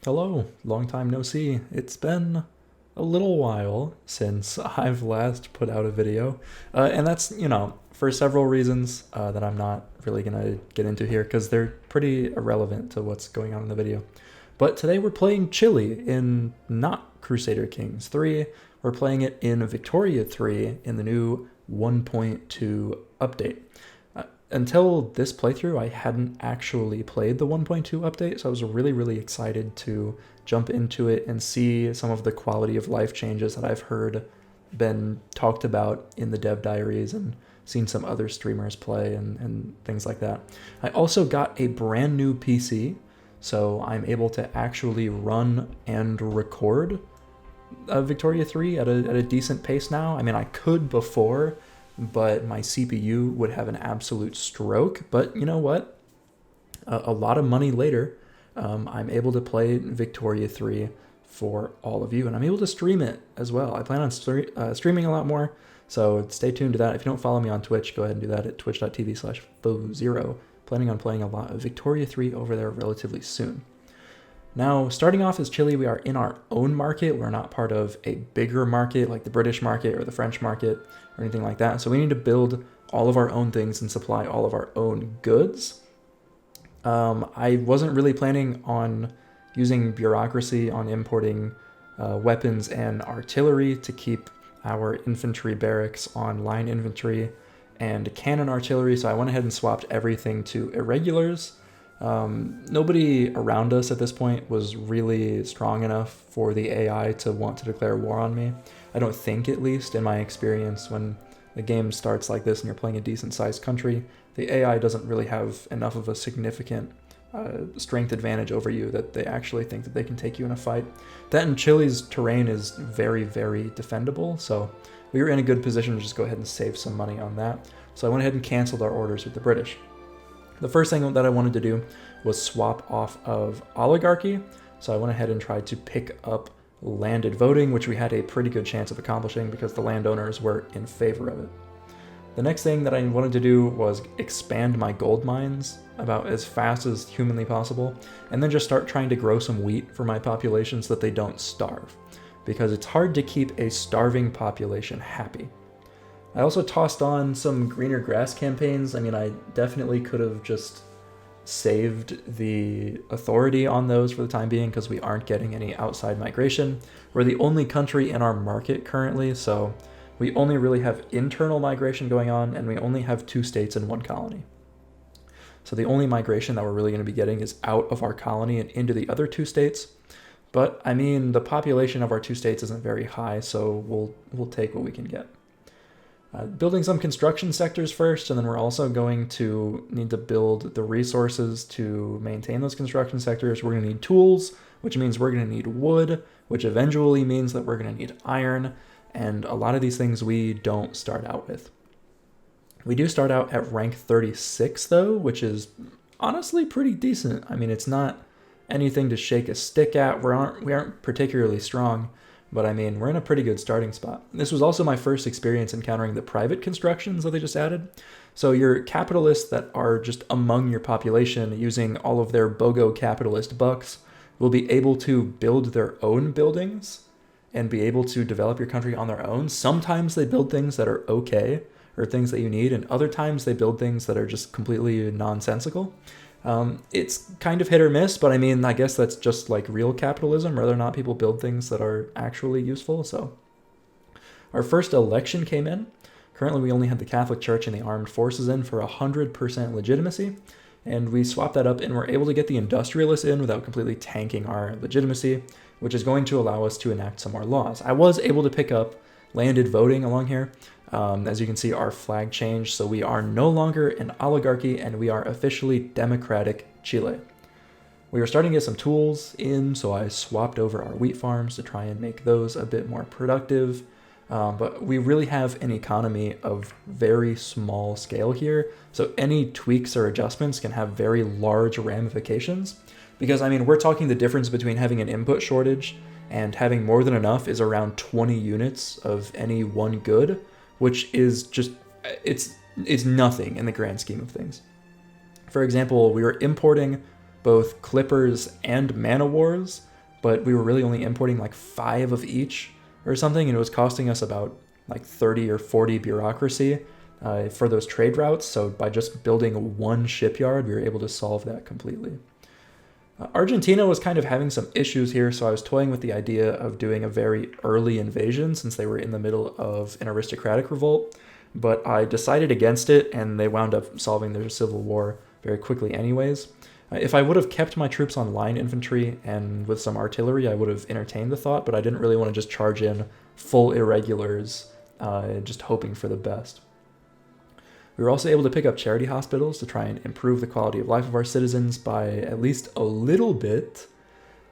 Hello, long time no see. It's been a little while since I've last put out a video, and that's, for several reasons that I'm not really gonna get into here because they're pretty irrelevant to what's going on in the video. But today we're playing Chile in not Crusader Kings 3, we're playing it in Victoria 3 in the new 1.2 update. Until this playthrough, I hadn't actually played the 1.2 update, so I was really excited to jump into it and see some of the quality of life changes that I've heard been talked about in the dev diaries and seen some other streamers play and things like that. I also got a brand new PC, so I'm able to actually run and record Victoria 3 at a decent pace now. I mean, I could before, but my CPU would have an absolute stroke. But you know what? A lot of money later, I'm able to play Victoria 3 for all of you, and I'm able to stream it as well. I plan on streaming a lot more, so stay tuned to that. If you don't follow me on Twitch, go ahead and do that at twitch.tv/FoZero. Planning on playing a lot of Victoria 3 over there relatively soon. Now, starting off as Chile, we are in our own market. We're not part of a bigger market like the British market or the French market or anything like that. So we need to build all of our own things and supply all of our own goods. I wasn't really planning on using bureaucracy on importing weapons and artillery to keep our infantry barracks on line infantry and cannon artillery, so I went ahead and swapped everything to irregulars. Nobody around us at this point was really strong enough for the AI to want to declare war on me. I don't think, at least in my experience, when the game starts like this and you're playing a decent sized country, the AI doesn't really have enough of a significant strength advantage over you that they actually think that they can take you in a fight. That and Chile's terrain is very defendable, so we were in a good position to just go ahead and save some money on that. So I went ahead and canceled our orders with the British. The first thing that I wanted to do was swap off of oligarchy, so I went ahead and tried to pick up landed voting, which we had a pretty good chance of accomplishing because the landowners were in favor of it. The next thing that I wanted to do was expand my gold mines about as fast as humanly possible, and then just start trying to grow some wheat for my population so that they don't starve, because it's hard to keep a starving population happy. I also tossed on some greener grass campaigns. I mean, I definitely could have just saved the authority on those for the time being because we aren't getting any outside migration. We're the only country in our market currently, so we only really have internal migration going on, and we only have 2 states and 1 colony. So the only migration that we're really going to be getting is out of our colony and into the other 2 states. But I mean, the population of our 2 states isn't very high, so we'll take what we can get. Building some construction sectors first, and then we're also going to need to build the resources to maintain those construction sectors. We're going to need tools, which means we're going to need wood, which eventually means that we're going to need iron, and a lot of these things we don't start out with. We do start out at rank 36 though, which is honestly pretty decent. I mean, it's not anything to shake a stick at. We aren't particularly strong, but I mean, we're in a pretty good starting spot. This was also my first experience encountering the private constructions that they just added. So your capitalists that are just among your population using all of their BOGO capitalist bucks will be able to build their own buildings and be able to develop your country on their own. Sometimes they build things that are okay or things that you need, and other times they build things that are just completely nonsensical. It's kind of hit or miss, but I mean, I guess that's just like real capitalism, whether or not people build things that are actually useful. So our first election came in. Currently, we only had the Catholic Church and the armed forces in for 100% legitimacy, and we swapped that up and we're able to get the industrialists in without completely tanking our legitimacy, which is going to allow us to enact some more laws. I was able to pick up landed voting along here. As you can see, our flag changed, so we are no longer an oligarchy and we are officially democratic Chile. We are starting to get some tools in, so I swapped over our wheat farms to try and make those a bit more productive. But we really have an economy of very small scale here, so any tweaks or adjustments can have very large ramifications. Because, I mean, we're talking the difference between having an input shortage and having more than enough is around 20 units of any one good, which is just, it's nothing in the grand scheme of things. For example, we were importing both clippers and man-o-wars but we were really only importing like 5 of each or something, and it was costing us about like 30 or 40 bureaucracy for those trade routes. So by just building one shipyard, we were able to solve that completely. Argentina was kind of having some issues here, so I was toying with the idea of doing a very early invasion since they were in the middle of an aristocratic revolt, but I decided against it, and they wound up solving their civil war very quickly anyways. If I would have kept my troops on line infantry and with some artillery, I would have entertained the thought, but I didn't really want to just charge in full irregulars, just hoping for the best. We were also able to pick up charity hospitals to try and improve the quality of life of our citizens by at least a little bit.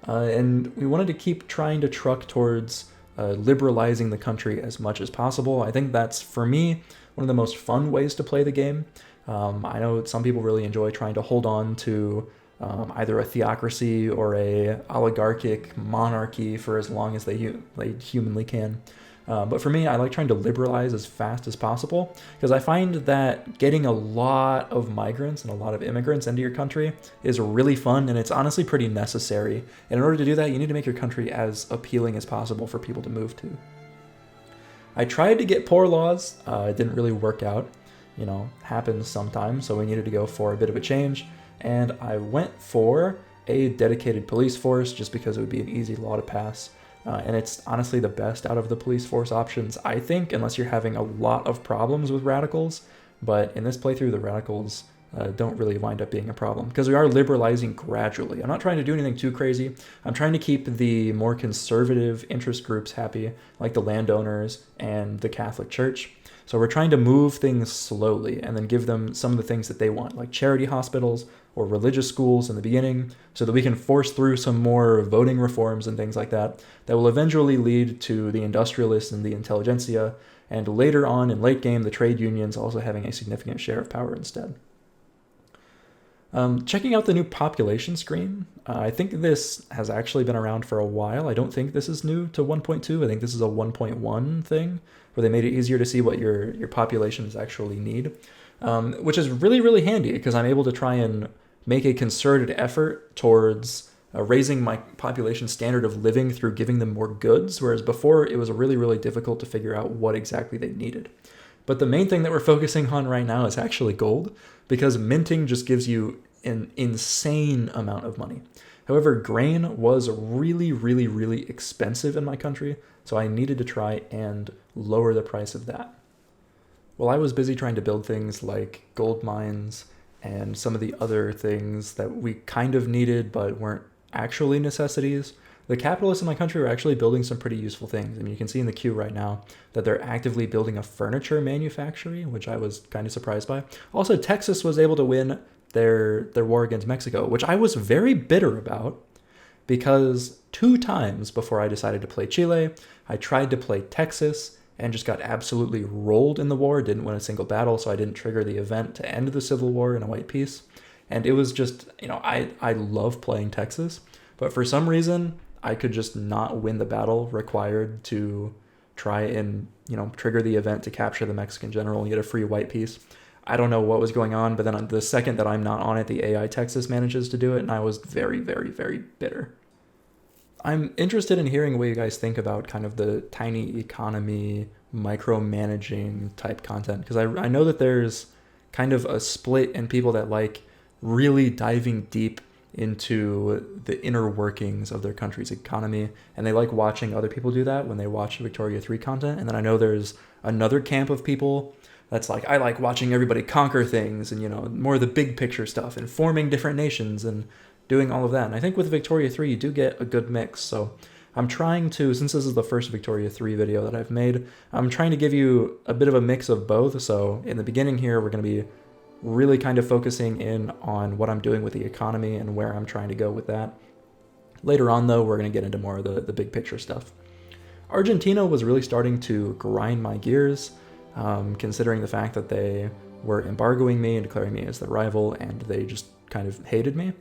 And we wanted to keep trying to truck towards liberalizing the country as much as possible. I think that's, for me, one of the most fun ways to play the game. I know some people really enjoy trying to hold on to either a theocracy or a oligarchic monarchy for as long as they humanly can. But for me, I like trying to liberalize as fast as possible because I find that getting a lot of migrants and a lot of immigrants into your country is really fun, and it's honestly pretty necessary. And in order to do that, you need to make your country as appealing as possible for people to move to. I tried to get poor laws. It didn't really work out. Happens sometimes, so we needed to go for a bit of a change. And I went for a dedicated police force just because it would be an easy law to pass. And it's honestly the best out of the police force options, I think, unless you're having a lot of problems with radicals. But in this playthrough, the radicals don't really wind up being a problem because we are liberalizing gradually. I'm not trying to do anything too crazy. I'm trying to keep the more conservative interest groups happy, like the landowners and the Catholic Church. So we're trying to move things slowly and then give them some of the things that they want, like charity hospitals or religious schools in the beginning, so that we can force through some more voting reforms and things like that will eventually lead to the industrialists and the intelligentsia, and later on in late game, the trade unions also having a significant share of power instead. Checking out the new population screen, I think this has actually been around for a while. I don't think this is new to 1.2. I think this is a 1.1 thing where they made it easier to see what your populations actually need, which is really, really handy because I'm able to try and make a concerted effort towards raising my population standard of living through giving them more goods, whereas before it was really, really difficult to figure out what exactly they needed. But the main thing that we're focusing on right now is actually gold, because minting just gives you an insane amount of money. However, grain was really, really, really expensive in my country, so I needed to try and lower the price of that. While I was busy trying to build things like gold mines and some of the other things that we kind of needed but weren't actually necessities, the capitalists in my country are actually building some pretty useful things. I mean, you can see in the queue right now that they're actively building a furniture manufactory, which I was kind of surprised by. Also, Texas was able to win their war against Mexico, which I was very bitter about because 2 times before I decided to play Chile, I tried to play Texas and just got absolutely rolled in the war, didn't win a single battle, so I didn't trigger the event to end the Civil War in a white peace. And it was just, I love playing Texas, but for some reason, I could just not win the battle required to try and, trigger the event to capture the Mexican general and get a free white peace. I don't know what was going on, but then the second that I'm not on it, the AI Texas manages to do it, and I was very, very, very bitter. I'm interested in hearing what you guys think about kind of the tiny economy, micromanaging type content, because I know that there's kind of a split in people that like really diving deep into the inner workings of their country's economy, and they like watching other people do that when they watch Victoria 3 content. And then I know there's another camp of people that's like, I like watching everybody conquer things and, more of the big picture stuff and forming different nations and doing all of that. And I think with Victoria 3, you do get a good mix. So I'm trying to, since this is the first Victoria 3 video that I've made, I'm trying to give you a bit of a mix of both. So in the beginning here, we're going to be really kind of focusing in on what I'm doing with the economy and where I'm trying to go with that. Later on, though, we're going to get into more of the big picture stuff. Argentina was really starting to grind my gears, considering the fact that they were embargoing me and declaring me as the rival, and they just kind of hated me.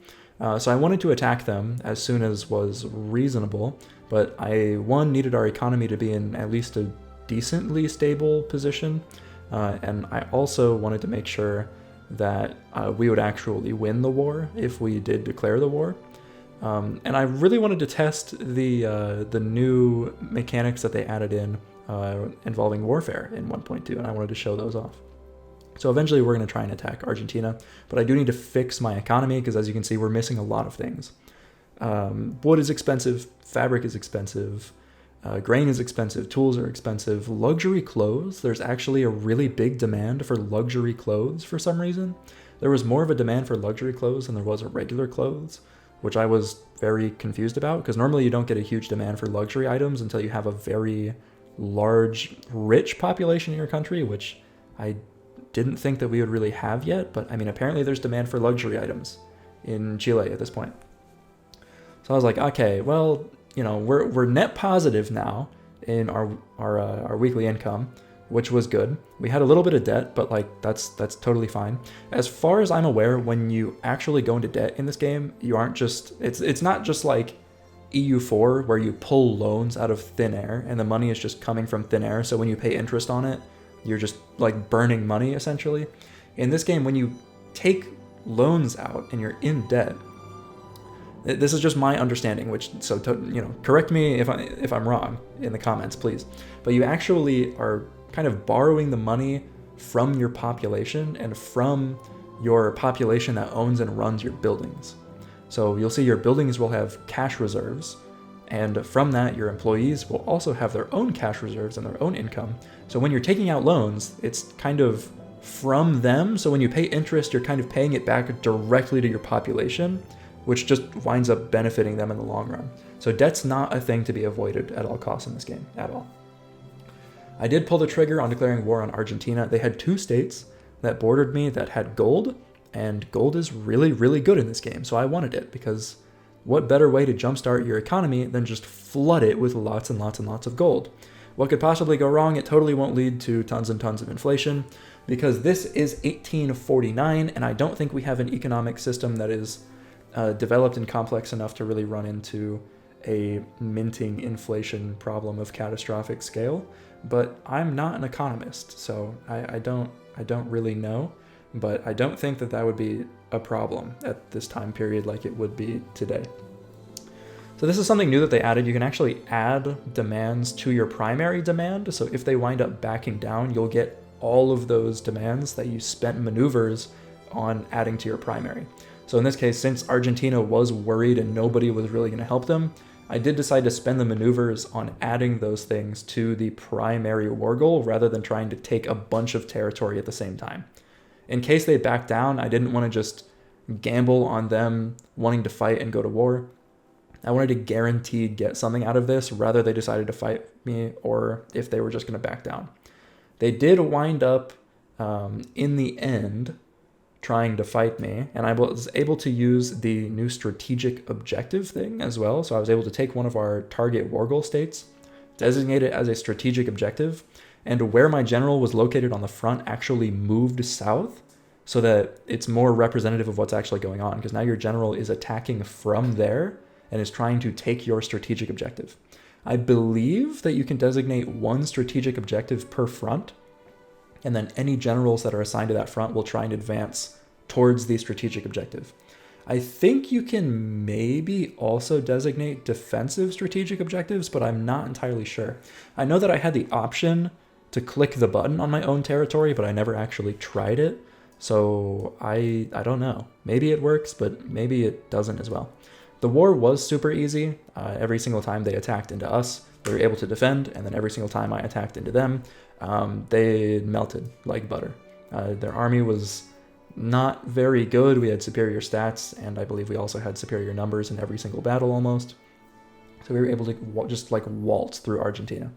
So I wanted to attack them as soon as was reasonable, but I, needed our economy to be in at least a decently stable position, and I also wanted to make sure that we would actually win the war if we did declare the war. And I really wanted to test the new mechanics that they added in involving warfare in 1.2, and I wanted to show those off. So eventually we're going to try and attack Argentina, but I do need to fix my economy because, as you can see, we're missing a lot of things. Wood is expensive, fabric is expensive, grain is expensive, tools are expensive, luxury clothes. There's actually a really big demand for luxury clothes for some reason. There was more of a demand for luxury clothes than there was of regular clothes, which I was very confused about, because normally you don't get a huge demand for luxury items until you have a very large, rich population in your country, which I didn't think that we would really have yet. But I mean, apparently there's demand for luxury items in Chile at this point. So I was like, okay, well, you know, we're net positive now in our weekly income, which was good. We had a little bit of debt, but like that's totally fine. As far as I'm aware, when you actually go into debt in this game, you aren't just it's not just like EU4 where you pull loans out of thin air and the money is just coming from thin air. So when you pay interest on it, you're just like burning money essentially. In this game, when you take loans out and you're in debt, this is just my understanding, correct me if I'm wrong in the comments, please. But you actually are kind of borrowing the money from your population and from your population that owns and runs your buildings. So you'll see your buildings will have cash reserves, and from that your employees will also have their own cash reserves and their own income. So when you're taking out loans, it's kind of from them. So when you pay interest, you're kind of paying it back directly to your population, which just winds up benefiting them in the long run. So debt's not a thing to be avoided at all costs in this game, at all. I did pull the trigger on declaring war on Argentina. They had 2 states that bordered me that had gold, and gold is really, really good in this game. So I wanted it, because what better way to jumpstart your economy than just flood it with lots and lots and lots of gold? What could possibly go wrong? It totally won't lead to tons and tons of inflation, because this is 1849, and I don't think we have an economic system that is developed and complex enough to really run into a minting inflation problem of catastrophic scale. But I'm not an economist, so I don't really know, but I don't think that would be a problem at this time period like it would be today. So this is something new that they added. You can actually add demands to your primary demand. So if they wind up backing down, you'll get all of those demands that you spent maneuvers on adding to your primary. So in this case, since Argentina was worried and nobody was really going to help them, I did decide to spend the maneuvers on adding those things to the primary war goal rather than trying to take a bunch of territory at the same time. In case they back down, I didn't want to just gamble on them wanting to fight and go to war. I wanted to guaranteed get something out of this, rather they decided to fight me or if they were just going to back down. They did wind up, in the end, trying to fight me, and I was able to use the new strategic objective thing as well. So I was able to take one of our target war goal states, designate it as a strategic objective, and where my general was located on the front actually moved south so that it's more representative of what's actually going on, because now your general is attacking from there and is trying to take your strategic objective. I believe that you can designate one strategic objective per front, and then any generals that are assigned to that front will try and advance towards the strategic objective. I think you can maybe also designate defensive strategic objectives, but I'm not entirely sure. I know that I had the option to click the button on my own territory, but I never actually tried it. So I don't know. Maybe it works, but maybe it doesn't as well. The war was super easy. Every single time they attacked into us, they were able to defend, and then every single time I attacked into them, they melted like butter. Their army was not very good. We had superior stats, and I believe we also had superior numbers in every single battle almost. So we were able to just like waltz through Argentina.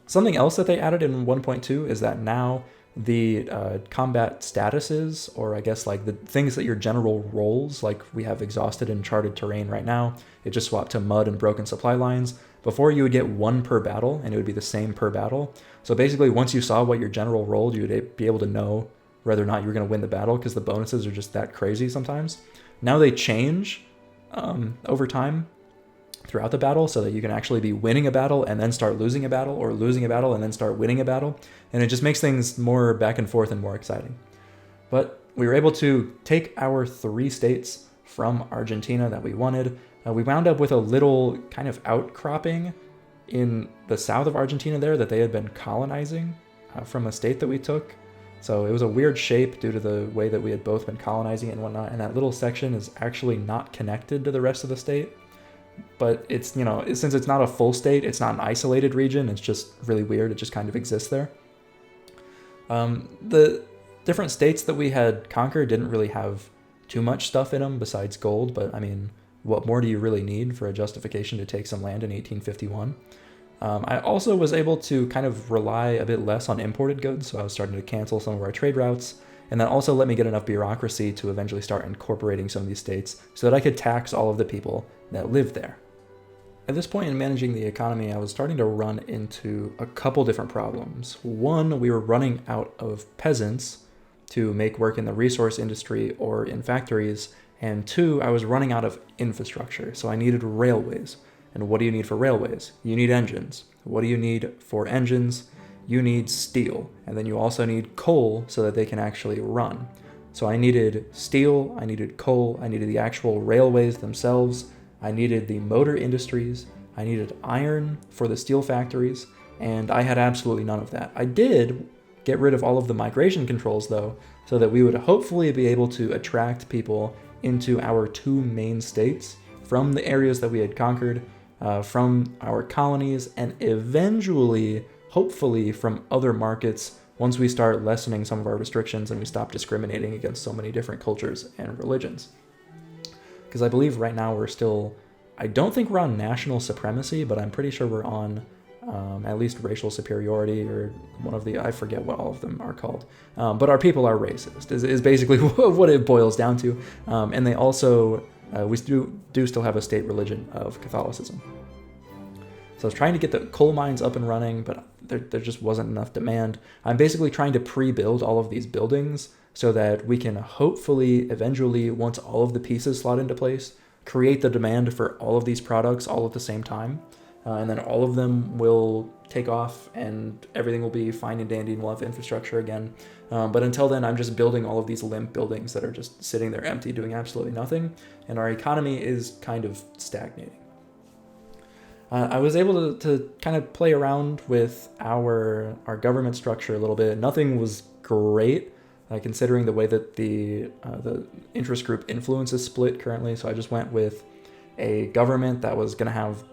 Something else that they added in 1.2 is that now the combat statuses, or I guess like the things that your general rolls, like we have exhausted and charted terrain right now, it just swapped to mud and broken supply lines. Before you would get 1 per battle, and it would be the same per battle. So basically, once you saw what your general rolled, you would be able to know whether or not you were going to win the battle, because the bonuses are just that crazy sometimes. Now they change over time throughout the battle, so that you can actually be winning a battle and then start losing a battle, or losing a battle and then start winning a battle. And it just makes things more back and forth and more exciting. But we were able to take our 3 states from Argentina that we wanted. We wound up with a little kind of outcropping in the south of Argentina there that they had been colonizing from a state that we took. So it was a weird shape due to the way that we had both been colonizing it and whatnot, and that little section is actually not connected to the rest of the state. But it's, since it's not a full state, it's not an isolated region, it's just really weird, it just kind of exists there. The different states that we had conquered didn't really have too much stuff in them besides gold, but I mean, what more do you really need for a justification to take some land in 1851? I also was able to kind of rely a bit less on imported goods, so I was starting to cancel some of our trade routes, and that also let me get enough bureaucracy to eventually start incorporating some of these states so that I could tax all of the people that lived there. At this point in managing the economy, I was starting to run into a couple different problems. One, we were running out of peasants to make work in the resource industry or in factories, and two, I was running out of infrastructure, so I needed railways. And what do you need for railways? You need engines. What do you need for engines? You need steel, and then you also need coal so that they can actually run. So I needed steel, I needed coal, I needed the actual railways themselves, I needed the motor industries, I needed iron for the steel factories, and I had absolutely none of that. I did get rid of all of the migration controls though, so that we would hopefully be able to attract people into our two main states from the areas that we had conquered, from our colonies, and eventually, hopefully, from other markets once we start lessening some of our restrictions and we stop discriminating against so many different cultures and religions. Because I believe right now we're still, I don't think we're on national supremacy, but I'm pretty sure we're on at least racial superiority, or one of the, I forget what all of them are called. But our people are racist, is basically what it boils down to. And they also, we do still have a state religion of Catholicism. So I was trying to get the coal mines up and running, but there just wasn't enough demand. I'm basically trying to pre-build all of these buildings so that we can hopefully eventually, once all of the pieces slot into place, create the demand for all of these products all at the same time. And then all of them will take off and everything will be fine and dandy and we'll have infrastructure again. But until then, I'm just building all of these limp buildings that are just sitting there empty, doing absolutely nothing. And our economy is kind of stagnating. I was able to kind of play around with our government structure a little bit. Nothing was great, considering the way that the interest group influence is split currently. So I just went with a government that was going to have,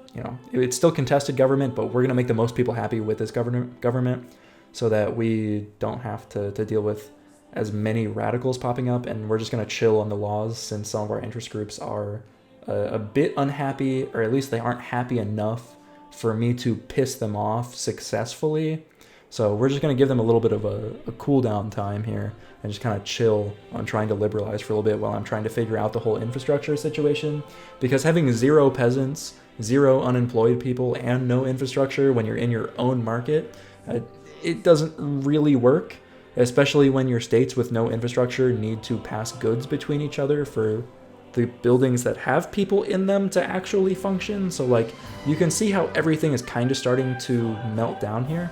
it's still contested government, but we're going to make the most people happy with this government so that we don't have to deal with as many radicals popping up, and we're just going to chill on the laws since some of our interest groups are a bit unhappy, or at least they aren't happy enough for me to piss them off successfully. So we're just going to give them a little bit of a cool down time here and just kind of chill on trying to liberalize for a little bit while I'm trying to figure out the whole infrastructure situation. Because having 0 peasants, 0 unemployed people, and no infrastructure when you're in your own market, it doesn't really work, especially when your states with no infrastructure need to pass goods between each other for the buildings that have people in them to actually function. So like, you can see how everything is kind of starting to melt down here.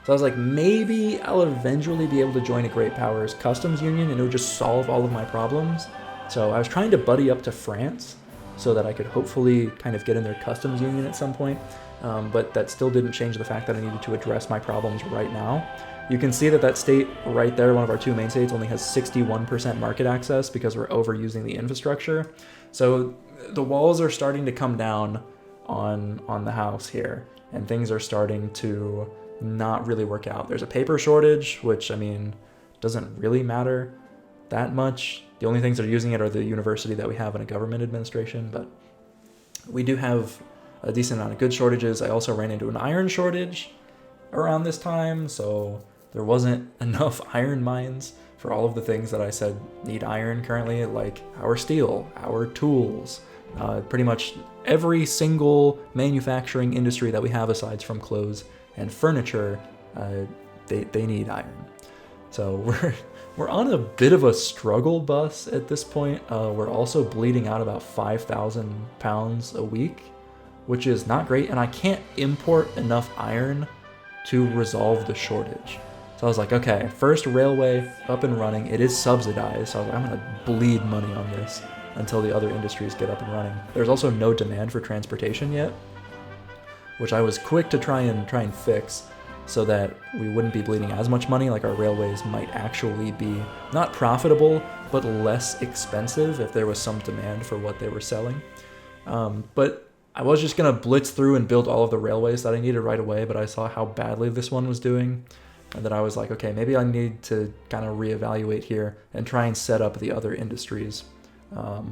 So I was like, maybe I'll eventually be able to join a Great Powers customs union and it would just solve all of my problems. So I was trying to buddy up to France so that I could hopefully kind of get in their customs union at some point. But that still didn't change the fact that I needed to address my problems right now. You can see that state right there, one of our two main states, only has 61% market access because we're overusing the infrastructure. So the walls are starting to come down on the house here, and things are starting to not really work out. There's a paper shortage, which, I mean, doesn't really matter that much. The only things that are using it are the university that we have in a government administration, but we do have a decent amount of good shortages. I also ran into an iron shortage around this time, so there wasn't enough iron mines for all of the things that I said need iron currently, like our steel, our tools, pretty much every single manufacturing industry that we have aside from clothes and furniture, they need iron. So we're on a bit of a struggle bus at this point. We're also bleeding out about 5,000 pounds a week, which is not great, and I can't import enough iron to resolve the shortage. So I was like, okay, first railway up and running. It is subsidized, so I was like, I'm gonna bleed money on this. until the other industries get up and running. There's also no demand for transportation yet, which I was quick to try and fix so that we wouldn't be bleeding as much money. Like our railways might actually be not profitable, but less expensive if there was some demand for what they were selling. But I was just gonna blitz through and build all of the railways that I needed right away, but I saw how badly this one was doing, and that I was like, okay, maybe I need to kind of reevaluate here and try and set up the other industries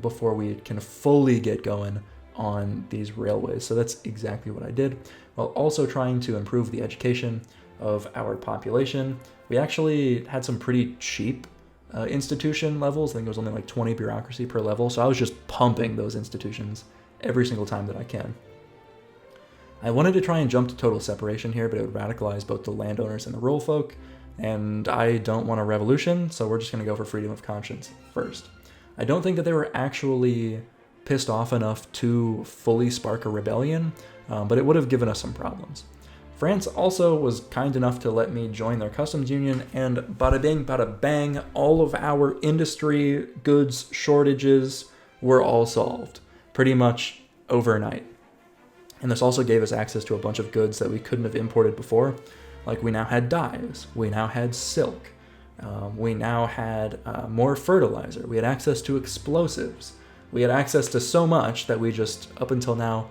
before we can fully get going on these railways. So that's exactly what I did, while also trying to improve the education of our population. We actually had some pretty cheap institution levels. I think it was only like 20 bureaucracy per level, so I was just pumping those institutions every single time that I can. I wanted to try and jump to total separation here, but it would radicalize both the landowners and the rural folk, and I don't want a revolution, so we're just going to go for freedom of conscience first. I don't think that they were actually pissed off enough to fully spark a rebellion, but it would have given us some problems. France also was kind enough to let me join their customs union, and bada bing, bada bang, all of our industry goods shortages were all solved pretty much overnight. And this also gave us access to a bunch of goods that we couldn't have imported before. Like we now had dyes, we now had silk, we now had more fertilizer, we had access to explosives, we had access to so much that we just, up until now,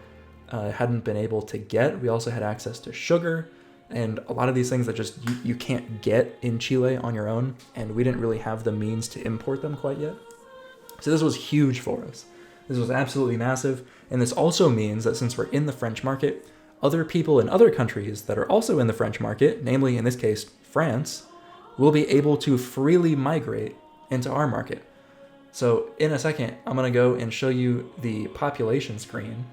hadn't been able to get. We also had access to sugar and a lot of these things that just you can't get in Chile on your own, and we didn't really have the means to import them quite yet. So this was huge for us. This was absolutely massive, and this also means that since we're in the French market, other people in other countries that are also in the French market, namely in this case France, will be able to freely migrate into our market. So in a second, I'm going to go and show you the population screen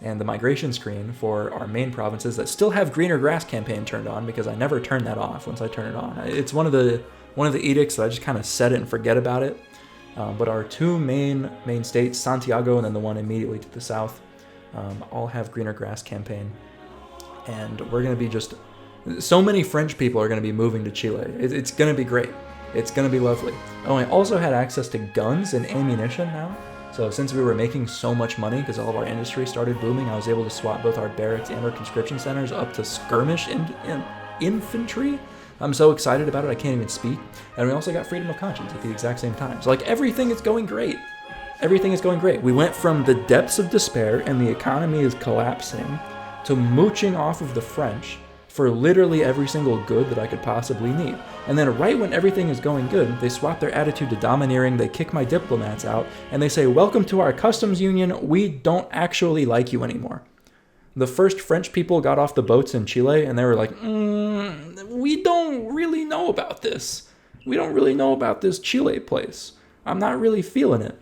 and the migration screen for our main provinces that still have Greener Grass campaign turned on, because I never turn that off once I turn it on. It's one of the edicts that I just kind of set it and forget about it. But our two main states, Santiago and then the one immediately to the south, all have Greener Grass campaign. And we're going to be just... So many French people are going to be moving to Chile. It's going to be great. It's going to be lovely. Oh, I also had access to guns and ammunition now. So since we were making so much money because all of our industry started booming, I was able to swap both our barracks and our conscription centers up to skirmish infantry. I'm so excited about it, I can't even speak. And we also got freedom of conscience at the exact same time. So like everything is going great. Everything is going great. We went from the depths of despair and the economy is collapsing to mooching off of the French for literally every single good that I could possibly need. And then right when everything is going good, they swap their attitude to domineering, they kick my diplomats out, and they say, welcome to our customs union, we don't actually like you anymore. The first French people got off the boats in Chile, and they were like, we don't really know about this. We don't really know about this Chile place. I'm not really feeling it.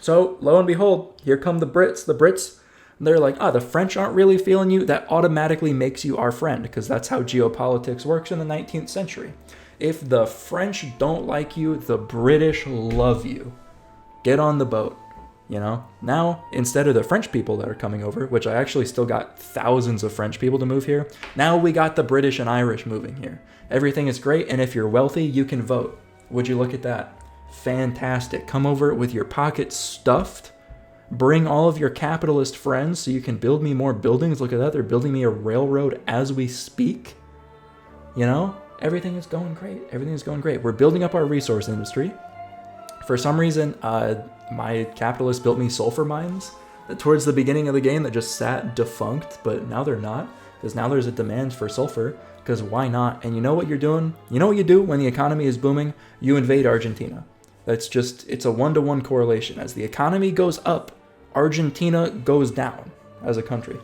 So, lo and behold, here come the Brits. The Brits, they're like, the French aren't really feeling you. That automatically makes you our friend, because that's how geopolitics works in the 19th century. If the French don't like you, the British love you. Get on the boat. You know, now instead of the French people that are coming over, which I actually still got thousands of French people to move here, now we got the British and Irish moving here. Everything is great, and if you're wealthy, you can vote. Would you look at that? Fantastic. Come over with your pockets stuffed. Bring all of your capitalist friends so you can build me more buildings. Look at that, they're building me a railroad as we speak. You know, everything is going great. Everything is going great. We're building up our resource industry. For some reason, my capitalist built me sulfur mines towards the beginning of the game that just sat defunct, but now they're not, because now there's a demand for sulfur, because why not? And you know what you're doing? You know what you do when the economy is booming? You invade Argentina. It's a 1-to-1 correlation. As the economy goes up, Argentina goes down as a country,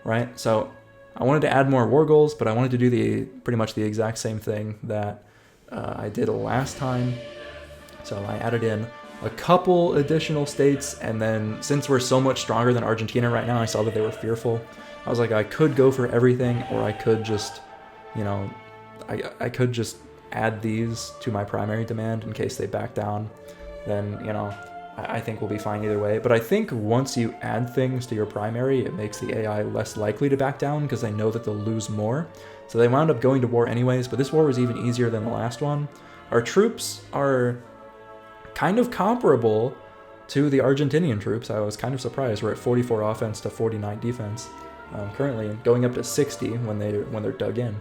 right? So I wanted to add more war goals, but I wanted to do pretty much the exact same thing that I did last time. So I added in a couple additional states, and then since we're so much stronger than Argentina right now, I saw that they were fearful. I was like, I could go for everything, or I could just, I could just add these to my primary demand in case they back down. Then, I think we'll be fine either way. But I think once you add things to your primary, it makes the AI less likely to back down because they know that they'll lose more. So they wound up going to war anyways, but this war was even easier than the last one. Our troops are kind of comparable to the Argentinian troops. I was kind of surprised. We're at 44 offense to 49 defense currently, going up to 60 when they're dug in.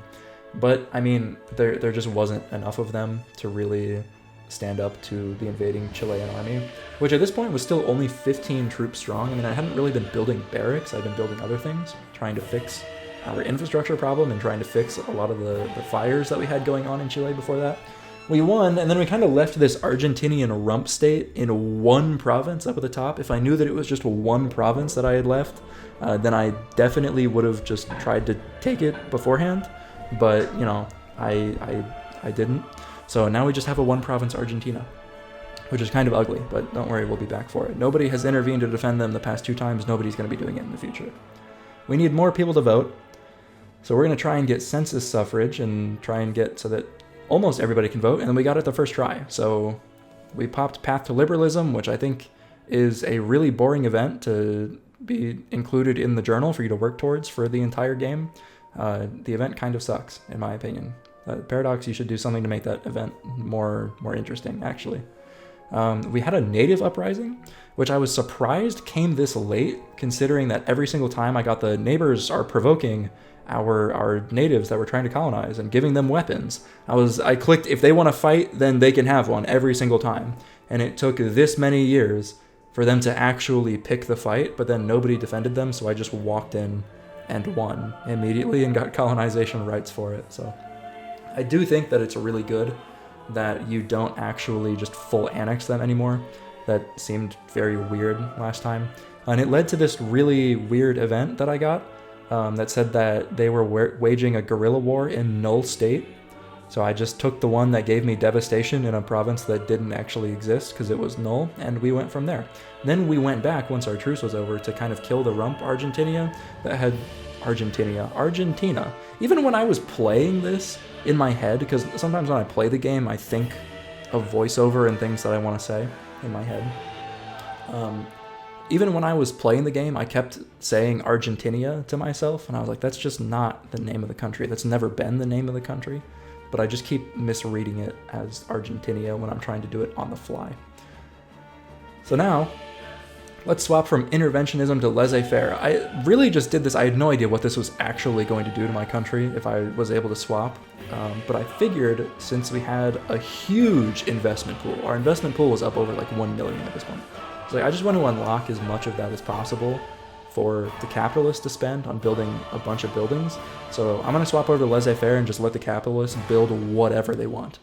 But I mean, there just wasn't enough of them to really stand up to the invading Chilean army, which at this point was still only 15 troops strong. I mean, I hadn't really been building barracks. I'd been building other things, trying to fix our infrastructure problem and trying to fix a lot of the fires that we had going on in Chile before that. We won, and then we kind of left this Argentinian rump state in one province up at the top. If I knew that it was just one province that I had left, then I definitely would have just tried to take it beforehand. But, you know, I didn't. So now we just have a one-province Argentina, which is kind of ugly, but don't worry, we'll be back for it. Nobody has intervened to defend them the past 2 times. Nobody's going to be doing it in the future. We need more people to vote, so we're going to try and get census suffrage and try and get so that almost everybody can vote, and then we got it the first try. So we popped Path to Liberalism, which I think is a really boring event to be included in the journal for you to work towards for the entire game. The event kind of sucks, in my opinion. Paradox, you should do something to make that event more interesting, actually. We had a native uprising, which I was surprised came this late, considering that every single time I got the neighbors are provoking our natives that we're trying to colonize and giving them weapons. I clicked, if they want to fight, then they can have one every single time. And it took this many years for them to actually pick the fight, but then nobody defended them, so I just walked in and won immediately and got colonization rights for it. So I do think that it's really good that you don't actually just full annex them anymore. That seemed very weird last time. And it led to this really weird event that I got that said that they were waging a guerrilla war in null state. So I just took the one that gave me devastation in a province that didn't actually exist because it was null, and we went from there. Then we went back once our truce was over to kind of kill the rump Argentina that had Argentina. Even when I was playing this in my head, because sometimes when I play the game, I think of voiceover and things that I want to say in my head. Even when I was playing the game, I kept saying Argentina to myself, and I was like, that's just not the name of the country. That's never been the name of the country. But I just keep misreading it as Argentina when I'm trying to do it on the fly. So now, let's swap from interventionism to laissez-faire. I really just did this. I had no idea what this was actually going to do to my country if I was able to swap. But I figured since we had a huge investment pool, our investment pool was up over like 1 million at this point. So I just want to unlock as much of that as possible for the capitalists to spend on building a bunch of buildings. So I'm going to swap over to laissez-faire and just let the capitalists build whatever they want.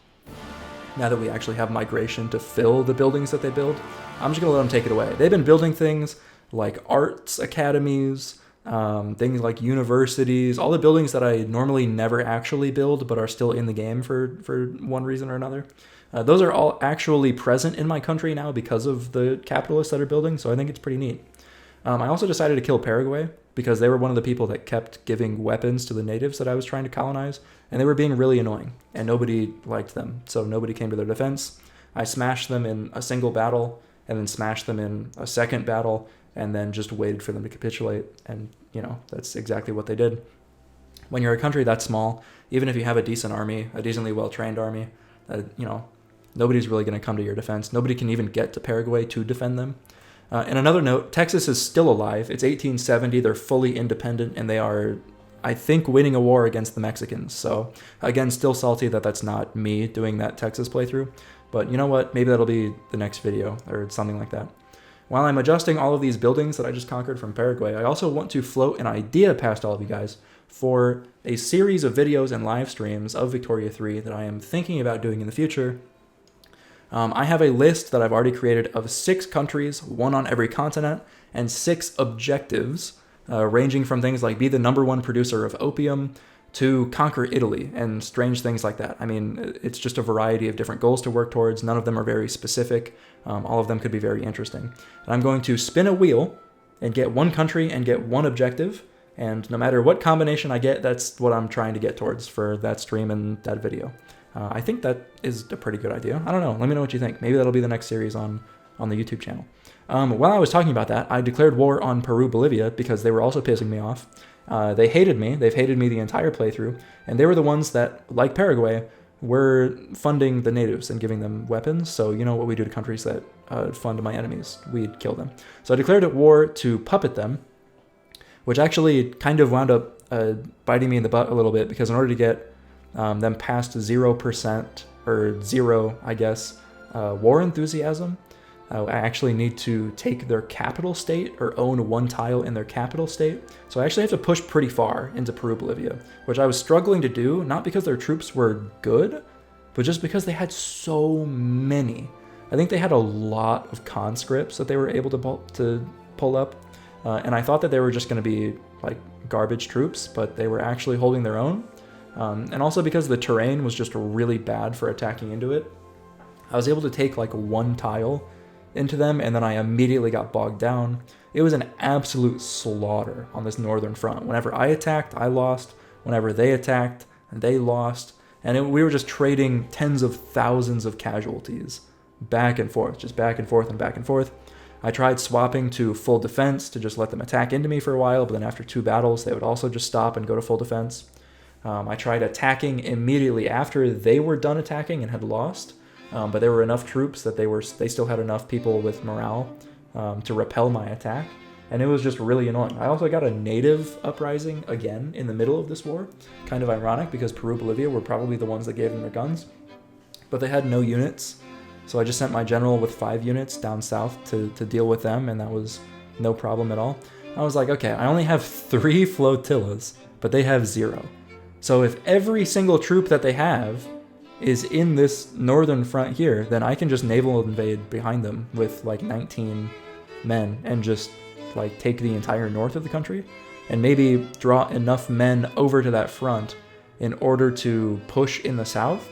Now that we actually have migration to fill the buildings that they build, I'm just going to let them take it away. They've been building things like arts academies, things like universities, all the buildings that I normally never actually build but are still in the game for one reason or another. Those are all actually present in my country now because of the capitalists that are building, so I think it's pretty neat. I also decided to kill Paraguay because they were one of the people that kept giving weapons to the natives that I was trying to colonize, and they were being really annoying, and nobody liked them, so nobody came to their defense. I smashed them in a single battle, and then smashed them in a second battle, and then just waited for them to capitulate, and, you know, that's exactly what they did. When you're a country that small, even if you have a decent army, a decently well-trained army, you know, nobody's really going to come to your defense. Nobody can even get to Paraguay to defend them. And another note, Texas is still alive. It's 1870. They're fully independent, and they are, I think, winning a war against the Mexicans. So, again, still salty that that's not me doing that Texas playthrough. But you know what? Maybe that'll be the next video or something like that. While I'm adjusting all of these buildings that I just conquered from Paraguay, I also want to float an idea past all of you guys for a series of videos and live streams of Victoria 3 that I am thinking about doing in the future. I have a list that I've already created of 6 countries, 1 on every continent, and 6 objectives, ranging from things like be the #1 producer of opium to conquer Italy and strange things like that. I mean, it's just a variety of different goals to work towards. None of them are very specific. All of them could be very interesting. And I'm going to spin a wheel and get 1 country and get 1 objective. And no matter what combination I get, that's what I'm trying to get towards for that stream and that video. I think that is a pretty good idea. I don't know. Let me know what you think. Maybe that'll be the next series on the YouTube channel. While I was talking about that, I declared war on Peru, Bolivia, because they were also pissing me off. They hated me. They've hated me the entire playthrough. And they were the ones that, like Paraguay, we're funding the natives and giving them weapons. So you know what we do to countries that fund my enemies? We'd kill them. So I declared it war to puppet them, which actually kind of wound up biting me in the butt a little bit, because in order to get them past 0% or zero, I guess, war enthusiasm, I actually need to take their capital state or own one tile in their capital state. So I actually have to push pretty far into Peru-Bolivia, which I was struggling to do, not because their troops were good, but just because they had so many. I think they had a lot of conscripts that they were able to pull up, and I thought that they were just going to be like garbage troops, but they were actually holding their own. And also because the terrain was just really bad for attacking into it, I was able to take like one tile into them, and then I immediately got bogged down. It was an absolute slaughter on this northern front. Whenever I attacked, I lost. Whenever they attacked, they lost. And we were just trading tens of thousands of casualties back and forth, just back and forth and back and forth. I tried swapping to full defense to just let them attack into me for a while, but then after 2 battles, they would also just stop and go to full defense. I tried attacking immediately after they were done attacking and had lost. But there were enough troops that they still had enough people with morale to repel my attack, and it was just really annoying. I also got a native uprising again in the middle of this war, kind of ironic because Peru-Bolivia were probably the ones that gave them their guns, but they had no units, so I just sent my general with 5 units down south to deal with them, and that was no problem at all. I was like, okay, I only have 3 flotillas, but they have 0. So if every single troop that they have is in this northern front here, then I can just naval invade behind them with like 19 men and just like take the entire north of the country and maybe draw enough men over to that front in order to push in the south.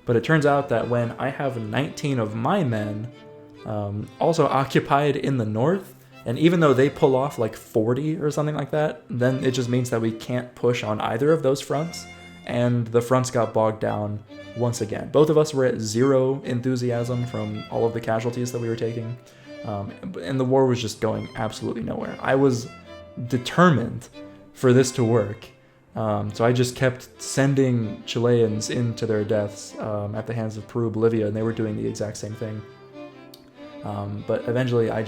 But it turns out that when I have 19 of my men also occupied in the north, and even though they pull off like 40 or something like that, then it just means that we can't push on either of those fronts, and the fronts got bogged down once again. Both of us were at 0 enthusiasm from all of the casualties that we were taking, and the war was just going absolutely nowhere. I was determined for this to work, so I just kept sending Chileans into their deaths at the hands of Peru, Bolivia, and they were doing the exact same thing. But eventually I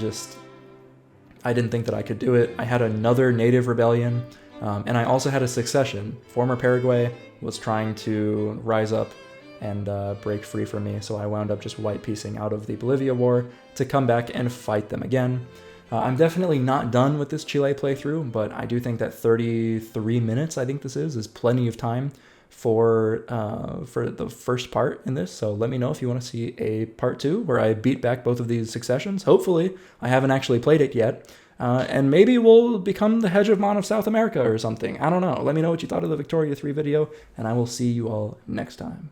didn't think that I could do it. I had another native rebellion, and I also had a succession. Former Paraguay was trying to rise up and break free from me, so I wound up just white piecing out of the Bolivia war to come back and fight them again. I'm definitely not done with this Chile playthrough, but I do think that 33 minutes, I think this is plenty of time for the first part in this. So let me know if you want to see a part 2 where I beat back both of these successions. Hopefully, I haven't actually played it yet. And maybe we'll become the hegemon of South America or something. I don't know. Let me know what you thought of the Victoria 3 video, and I will see you all next time.